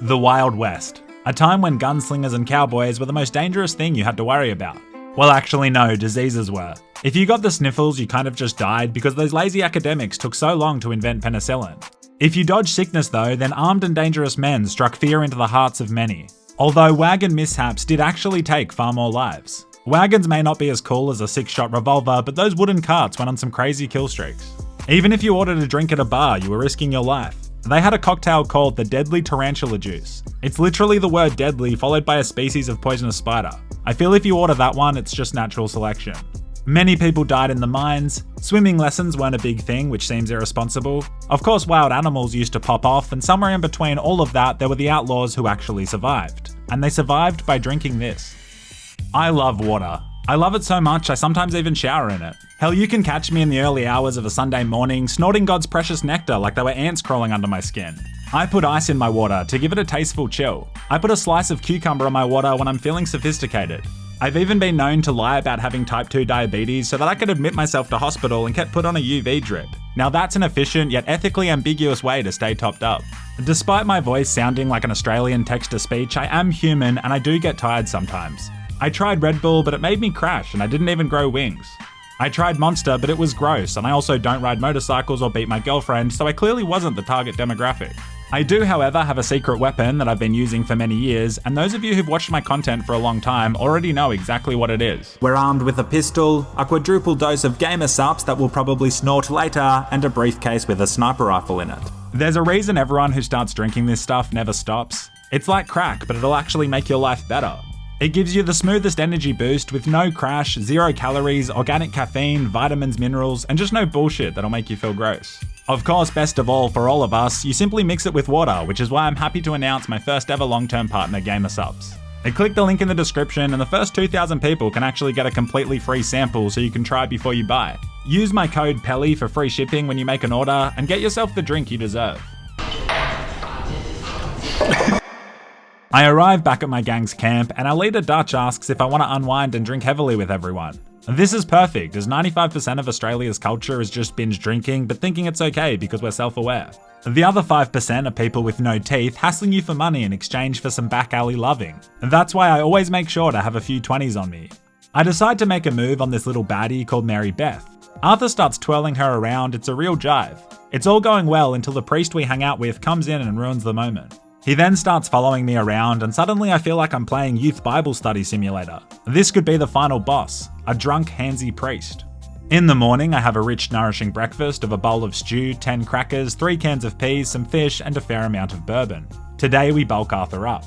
The Wild West, a time when gunslingers and cowboys were the most dangerous thing you had to worry about. Well, actually no, diseases were. If you got the sniffles, you kind of just died because those lazy academics took so long to invent penicillin. If you dodged sickness though, then armed and dangerous men struck fear into the hearts of many. Although wagon mishaps did actually take far more lives. Wagons may not be as cool as a 6-shot revolver, but those wooden carts went on some crazy kill streaks. Even if you ordered a drink at a bar, you were risking your life. They had a cocktail called the Deadly Tarantula Juice. It's literally the word deadly followed by a species of poisonous spider. I feel if you order that one, it's just natural selection. Many people died in the mines. Swimming lessons weren't a big thing, which seems irresponsible. Of course, wild animals used to pop off, and somewhere in between all of that, there were the outlaws who actually survived. And they survived by drinking this. I love water. I love it so much, I sometimes even shower in it. Hell, you can catch me in the early hours of a Sunday morning, snorting God's precious nectar like they were ants crawling under my skin. I put ice in my water to give it a tasteful chill. I put a slice of cucumber in my water when I'm feeling sophisticated. I've even been known to lie about having type 2 diabetes so that I could admit myself to hospital and get put on a UV drip. Now that's an efficient yet ethically ambiguous way to stay topped up. Despite my voice sounding like an Australian text-to-speech, I am human and I do get tired sometimes. I tried Red Bull, but it made me crash and I didn't even grow wings. I tried Monster, but it was gross, and I also don't ride motorcycles or beat my girlfriend, so I clearly wasn't the target demographic. I do, however, have a secret weapon that I've been using for many years, and those of you who've watched my content for a long time already know exactly what it is. We're armed with a pistol, a quadruple dose of gamer sups that we'll probably snort later, and a briefcase with a sniper rifle in it. There's a reason everyone who starts drinking this stuff never stops. It's like crack, but it'll actually make your life better. It gives you the smoothest energy boost with no crash, 0 calories, organic caffeine, vitamins, minerals, and just no bullshit that'll make you feel gross. Of course, best of all for all of us, you simply mix it with water, which is why I'm happy to announce my first ever long-term partner, GamerSupps. Click the link in the description and the first 2,000 people can actually get a completely free sample so you can try before you buy. Use my code PELLY for free shipping when you make an order and get yourself the drink you deserve. I arrive back at my gang's camp and our leader Dutch asks if I want to unwind and drink heavily with everyone. This is perfect, as 95% of Australia's culture is just binge drinking but thinking it's okay because we're self-aware. The other 5% are people with no teeth hassling you for money in exchange for some back alley loving. That's why I always make sure to have a few 20s on me. I decide to make a move on this little baddie called Mary Beth. Arthur starts twirling her around, it's a real jive. It's all going well until the priest we hang out with comes in and ruins the moment. He then starts following me around and suddenly I feel like I'm playing Youth Bible Study Simulator. This could be the final boss, a drunk handsy priest. In the morning I have a rich nourishing breakfast of a bowl of stew, 10 crackers, 3 cans of peas, some fish and a fair amount of bourbon. Today we bulk Arthur up.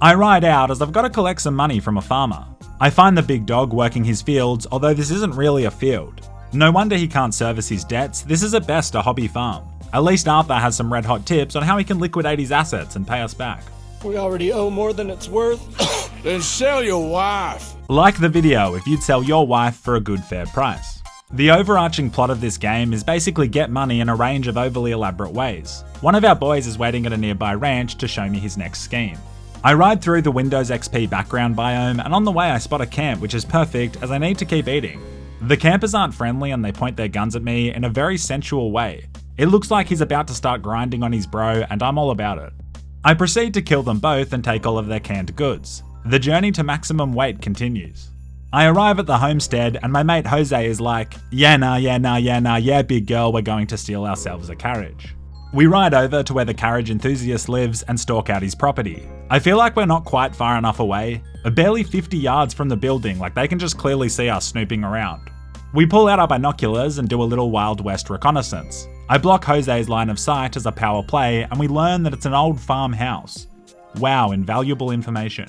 I ride out as I've got to collect some money from a farmer. I find the big dog working his fields, although this isn't really a field. No wonder he can't service his debts, this is at best a hobby farm. At least Arthur has some red hot tips on how he can liquidate his assets and pay us back. We already owe more than it's worth. Then sell your wife. Like the video if you'd sell your wife for a good fair price. The overarching plot of this game is basically get money in a range of overly elaborate ways. One of our boys is waiting at a nearby ranch to show me his next scheme. I ride through the Windows XP background biome and on the way I spot a camp which is perfect as I need to keep eating. The campers aren't friendly and they point their guns at me in a very sensual way. It looks like he's about to start grinding on his bro and I'm all about it. I proceed to kill them both and take all of their canned goods. The journey to maximum weight continues. I arrive at the homestead and my mate Jose is like, yeah big girl, we're going to steal ourselves a carriage. We ride over to where the carriage enthusiast lives and stalk out his property. I feel like we're not quite far enough away, barely 50 yards from the building, like they can just clearly see us snooping around. We pull out our binoculars and do a little Wild West reconnaissance. I block Jose's line of sight as a power play and we learn that it's an old farmhouse. Wow, invaluable information.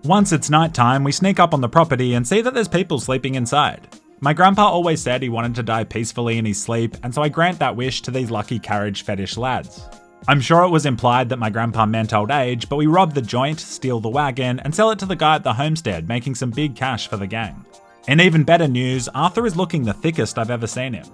Once it's nighttime, we sneak up on the property and see that there's people sleeping inside. My grandpa always said he wanted to die peacefully in his sleep, and so I grant that wish to these lucky carriage fetish lads. I'm sure it was implied that my grandpa meant old age, but we rob the joint, steal the wagon, and sell it to the guy at the homestead, making some big cash for the gang. In even better news, Arthur is looking the thickest I've ever seen him.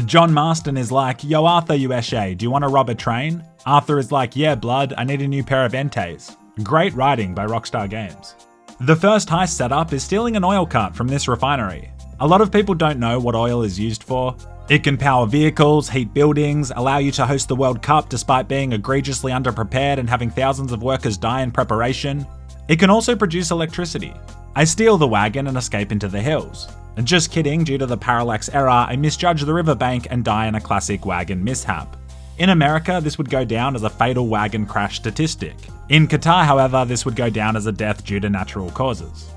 John Marston is like, yo Arthur USA, do you want to rob a train? Arthur is like, yeah blood, I need a new pair of Entes. Great writing by Rockstar Games. The first heist setup is stealing an oil cart from this refinery. A lot of people don't know what oil is used for. It can power vehicles, heat buildings, allow you to host the World Cup despite being egregiously underprepared and having thousands of workers die in preparation. It can also produce electricity. I steal the wagon and escape into the hills. And just kidding, due to the parallax error, I misjudge the riverbank and die in a classic wagon mishap. In America, this would go down as a fatal wagon crash statistic. In Qatar, however, this would go down as a death due to natural causes.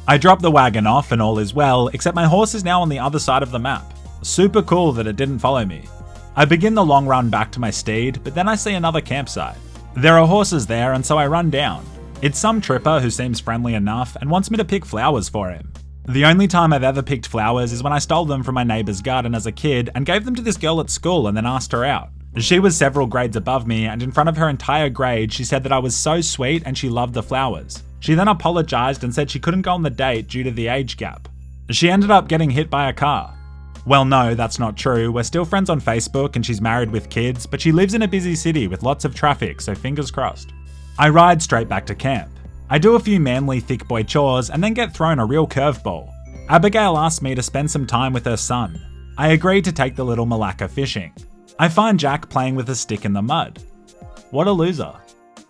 I drop the wagon off and all is well, except my horse is now on the other side of the map. Super cool that it didn't follow me. I begin the long run back to my steed, but then I see another campsite. There are horses there, and so I run down. It's some tripper who seems friendly enough and wants me to pick flowers for him. The only time I've ever picked flowers is when I stole them from my neighbour's garden as a kid and gave them to this girl at school and then asked her out. She was several grades above me, and in front of her entire grade she said that I was so sweet and she loved the flowers. She then apologised and said she couldn't go on the date due to the age gap. She ended up getting hit by a car. Well, no, that's not true. We're still friends on Facebook and she's married with kids, but she lives in a busy city with lots of traffic, so fingers crossed. I ride straight back to camp. I do a few manly thick boy chores and then get thrown a real curveball. Abigail asks me to spend some time with her son. I agree to take the little Malacca fishing. I find Jack playing with a stick in the mud. What a loser.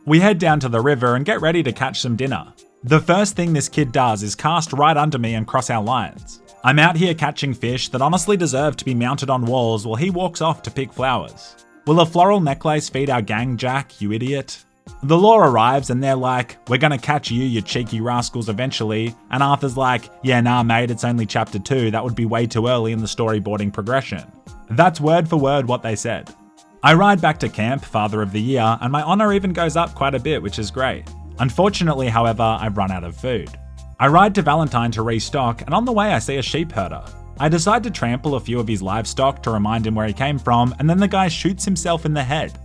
We head down to the river and get ready to catch some dinner. The first thing this kid does is cast right under me and cross our lines. I'm out here catching fish that honestly deserve to be mounted on walls while he walks off to pick flowers. Will a floral necklace feed our gang, Jack, you idiot? The law arrives and they're like, we're gonna catch you, you cheeky rascals, eventually. And Arthur's like, yeah, nah mate, it's only chapter 2, that would be way too early in the storyboarding progression. That's word for word what they said. I ride back to camp, Father of the Year, and my honour even goes up quite a bit, which is great. Unfortunately, however, I've run out of food. I ride to Valentine to restock, and on the way I see a sheep herder. I decide to trample a few of his livestock to remind him where he came from, and then the guy shoots himself in the head.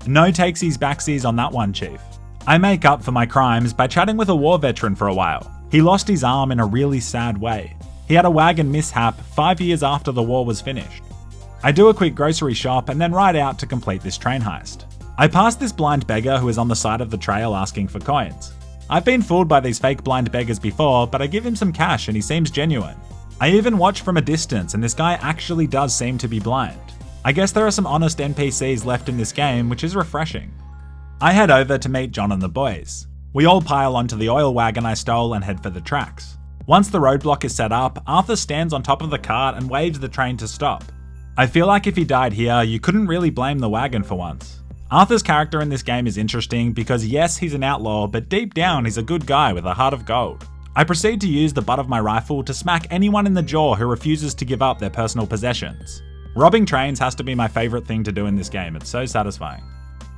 No takesies backsies on that one, Chief. I make up for my crimes by chatting with a war veteran for a while. He lost his arm in a really sad way. He had a wagon mishap 5 years after the war was finished. I do a quick grocery shop and then ride out to complete this train heist. I pass this blind beggar who is on the side of the trail asking for coins. I've been fooled by these fake blind beggars before, but I give him some cash and he seems genuine. I even watch from a distance and this guy actually does seem to be blind. I guess there are some honest NPCs left in this game, which is refreshing. I head over to meet John and the boys. We all pile onto the oil wagon I stole and head for the tracks. Once the roadblock is set up, Arthur stands on top of the cart and waves the train to stop. I feel like if he died here, you couldn't really blame the wagon for once. Arthur's character in this game is interesting because yes, he's an outlaw, but deep down he's a good guy with a heart of gold. I proceed to use the butt of my rifle to smack anyone in the jaw who refuses to give up their personal possessions. Robbing trains has to be my favourite thing to do in this game, it's so satisfying.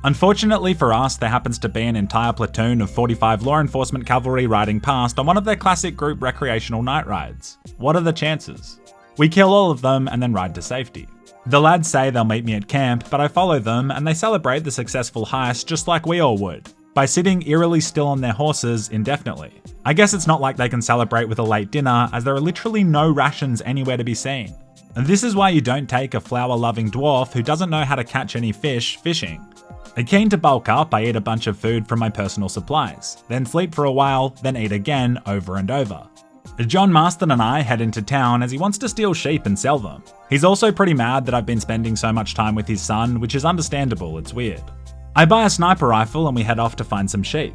Unfortunately for us, there happens to be an entire platoon of 45 law enforcement cavalry riding past on one of their classic group recreational night rides. What are the chances? We kill all of them and then ride to safety. The lads say they'll meet me at camp, but I follow them and they celebrate the successful heist just like we all would, by sitting eerily still on their horses indefinitely. I guess it's not like they can celebrate with a late dinner, as there are literally no rations anywhere to be seen. And this is why you don't take a flower-loving dwarf who doesn't know how to catch any fish fishing. Keen to bulk up, I eat a bunch of food from my personal supplies, then sleep for a while, then eat again over and over. John Marston and I head into town as he wants to steal sheep and sell them. He's also pretty mad that I've been spending so much time with his son, which is understandable, it's weird. I buy a sniper rifle and we head off to find some sheep.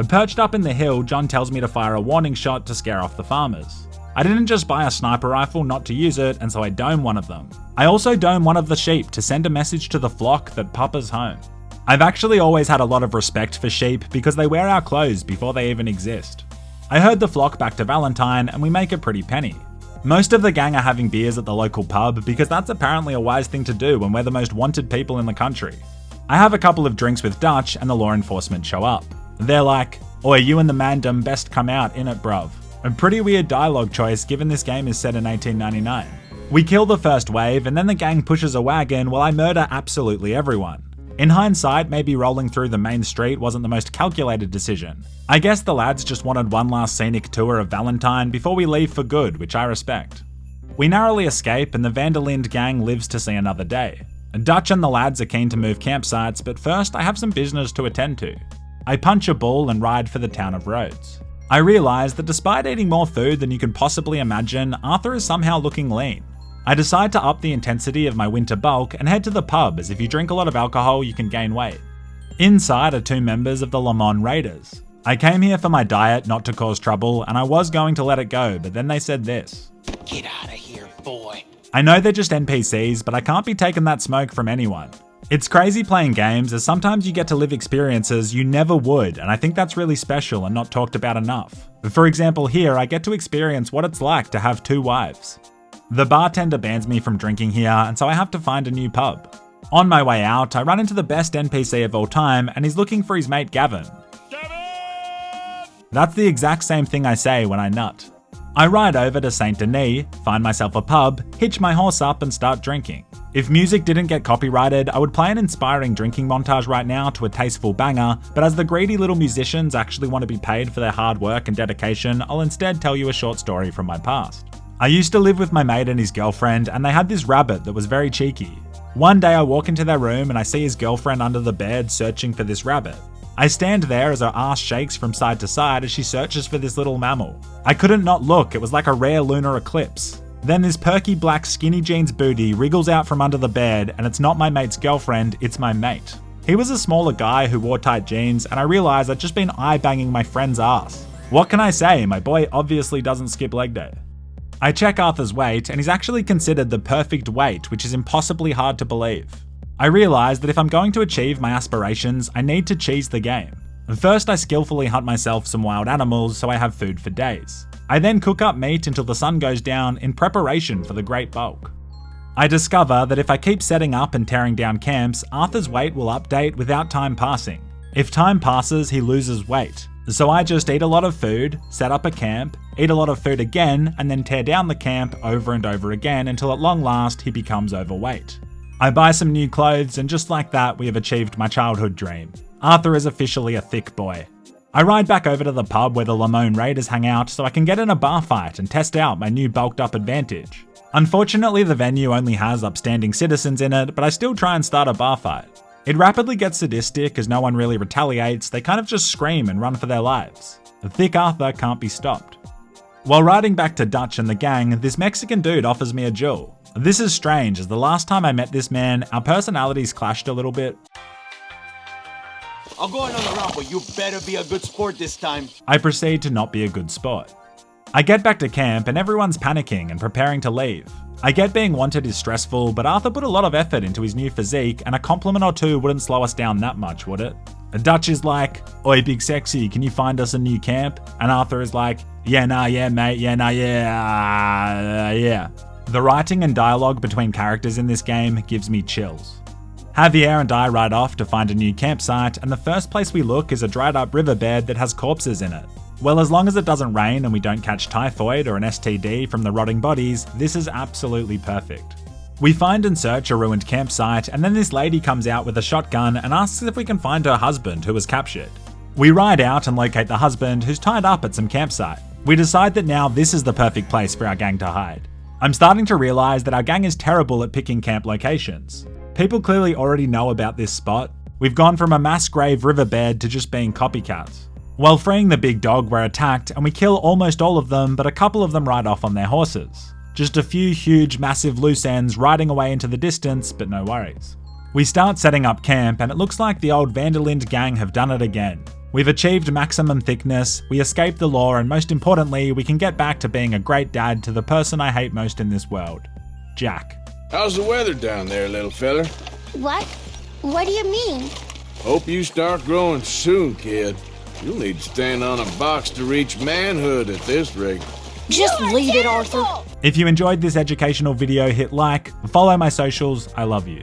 Perched up in the hill, John tells me to fire a warning shot to scare off the farmers. I didn't just buy a sniper rifle not to use it, and so I dome one of them. I also dome one of the sheep to send a message to the flock that Papa's home. I've actually always had a lot of respect for sheep because they wear our clothes before they even exist. I herd the flock back to Valentine and we make a pretty penny. Most of the gang are having beers at the local pub because that's apparently a wise thing to do when we're the most wanted people in the country. I have a couple of drinks with Dutch and the law enforcement show up. They're like, "Oi, you and the mandem best come out in it, bruv." A pretty weird dialogue choice given this game is set in 1899. We kill the first wave and then the gang pushes a wagon while I murder absolutely everyone. In hindsight, maybe rolling through the main street wasn't the most calculated decision. I guess the lads just wanted one last scenic tour of Valentine before we leave for good, which I respect. We narrowly escape and the Vanderlind gang lives to see another day. Dutch and the lads are keen to move campsites, but first I have some business to attend to. I punch a bull and ride for the town of Rhodes. I realise that despite eating more food than you can possibly imagine, Arthur is somehow looking lean. I decide to up the intensity of my winter bulk and head to the pub, as if you drink a lot of alcohol you can gain weight. Inside are 2 members of the Le Mans Raiders. I came here for my diet, not to cause trouble, and I was going to let it go, but then they said this. Get out of here, boy. I know they're just NPCs, but I can't be taking that smoke from anyone. It's crazy playing games, as sometimes you get to live experiences you never would, and I think that's really special and not talked about enough. For example, here I get to experience what it's like to have 2 wives. The bartender bans me from drinking here, and so I have to find a new pub. On my way out, I run into the best NPC of all time, and he's looking for his mate Gavin. Gavin! That's the exact same thing I say when I nut. I ride over to Saint Denis, find myself a pub, hitch my horse up and start drinking. If music didn't get copyrighted, I would play an inspiring drinking montage right now to a tasteful banger, but as the greedy little musicians actually want to be paid for their hard work and dedication, I'll instead tell you a short story from my past. I used to live with my mate and his girlfriend, and they had this rabbit that was very cheeky. One day I walk into their room and I see his girlfriend under the bed searching for this rabbit. I stand there as her ass shakes from side to side as she searches for this little mammal. I couldn't not look, it was like a rare lunar eclipse. Then this perky black skinny jeans booty wriggles out from under the bed, and it's not my mate's girlfriend, it's my mate. He was a smaller guy who wore tight jeans, and I realised I'd just been eye-banging my friend's ass. What can I say, my boy obviously doesn't skip leg day. I check Arthur's weight, and he's actually considered the perfect weight, which is impossibly hard to believe. I realise that if I'm going to achieve my aspirations, I need to cheese the game. First, I skillfully hunt myself some wild animals so I have food for days. I then cook up meat until the sun goes down in preparation for the great bulk. I discover that if I keep setting up and tearing down camps, Arthur's weight will update without time passing. If time passes, he loses weight. So I just eat a lot of food, set up a camp, eat a lot of food again, and then tear down the camp over and over again until at long last he becomes overweight. I buy some new clothes, and just like that, we have achieved my childhood dream. Arthur is officially a thick boy. I ride back over to the pub where the Le Mans Raiders hang out so I can get in a bar fight and test out my new bulked up advantage. Unfortunately, the venue only has upstanding citizens in it, but I still try and start a bar fight. It rapidly gets sadistic as no one really retaliates, they kind of just scream and run for their lives. The thick Arthur can't be stopped. While riding back to Dutch and the gang, this Mexican dude offers me a duel. This is strange, as the last time I met this man, our personalities clashed a little bit. I'll go another round, but you better be a good sport this time. I proceed to not be a good sport. I get back to camp and everyone's panicking and preparing to leave. I get being wanted is stressful, but Arthur put a lot of effort into his new physique, and a compliment or two wouldn't slow us down that much, would it? Dutch is like, "Oi, big sexy, can you find us a new camp?" And Arthur is like, "Yeah, nah, yeah, mate, yeah, nah, yeah." The writing and dialogue between characters in this game gives me chills. Javier and I ride off to find a new campsite, and the first place we look is a dried up riverbed that has corpses in it. Well, as long as it doesn't rain and we don't catch typhoid or an STD from the rotting bodies, this is absolutely perfect. We find and search a ruined campsite, and then this lady comes out with a shotgun and asks if we can find her husband who was captured. We ride out and locate the husband, who's tied up at some campsite. We decide that now this is the perfect place for our gang to hide. I'm starting to realise that our gang is terrible at picking camp locations. People clearly already know about this spot. We've gone from a mass grave riverbed to just being copycats. While freeing the big dog, we're attacked and we kill almost all of them, but a couple of them ride off on their horses. Just a few huge, massive loose ends riding away into the distance, but no worries. We start setting up camp, and it looks like the old Vanderlind gang have done it again. We've achieved maximum thickness, we escaped the law, and most importantly, we can get back to being a great dad to the person I hate most in this world, Jack. How's the weather down there, little feller? What? What do you mean? Hope you start growing soon, kid. You'll need to stand on a box to reach manhood at this rate. Just leave it, Arthur. If you enjoyed this educational video, hit like, follow my socials, I love you.